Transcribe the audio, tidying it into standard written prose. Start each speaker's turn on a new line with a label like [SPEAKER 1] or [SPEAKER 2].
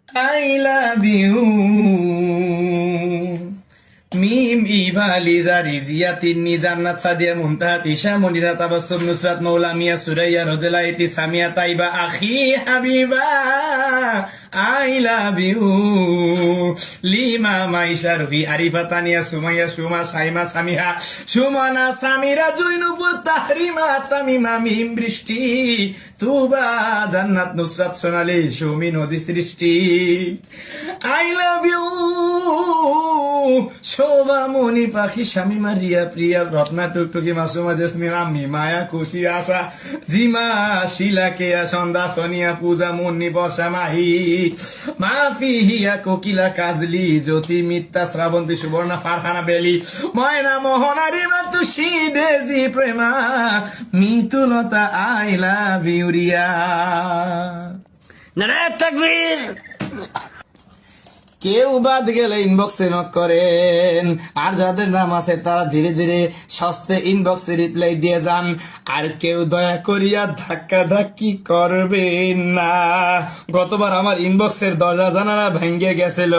[SPEAKER 1] I love you. Mim Eva Liza Rizia Tinni Jannat Sadia মুনতাহা তিশা মনিরা তাবাসসুম নুসরাত মৌলা মিয়া সুরাইয়া রোদেলা ইতি Samia Taiba Akhi Habiba I love you. Lima Maisha Ruhi Arifa Tania Sumaiya Suma Saima Samiha Sumona Samira জুইনুপুর তাহরিমা তামিমা মিম বৃষ্টি তুবা জান্নাত নুসরাত সোনালি সুমি নদী সৃষ্টি আই লাভ ইউ। শোভা মনি পাখি শামিমা রিয়া প্রিয়া রত্না টুকটুকি মাসুমা জেসমিন আম্মি মায়া খুশি আশা জিমা শিলা কেয়া সন্ধ্যা সোনিয়া পূজা মুন্নি বর্ষা মাহি মাফি হিয়া কোকিলা কাজলি জ্যোতি Mitta Srabanti Suborna Farhana Beli Moyna Mohona Rima Tushi Daisy Prema Mitulota I love you Riya.
[SPEAKER 2] নারে তাকবীর।
[SPEAKER 1] কেউ বাদ গেলে ইনবক্সে নক করেন, আর যাদের নাম আছে তারা ধীরে ধীরে সস্তে ইনবক্সে রিপ্লাই দিয়ে যান। আর কেউ দয়া করিয়া ধাক্কা ধাক্কি করবেন না। গতবার আমার ইনবক্সের দরজা জানালা ভেঙে গেছিল।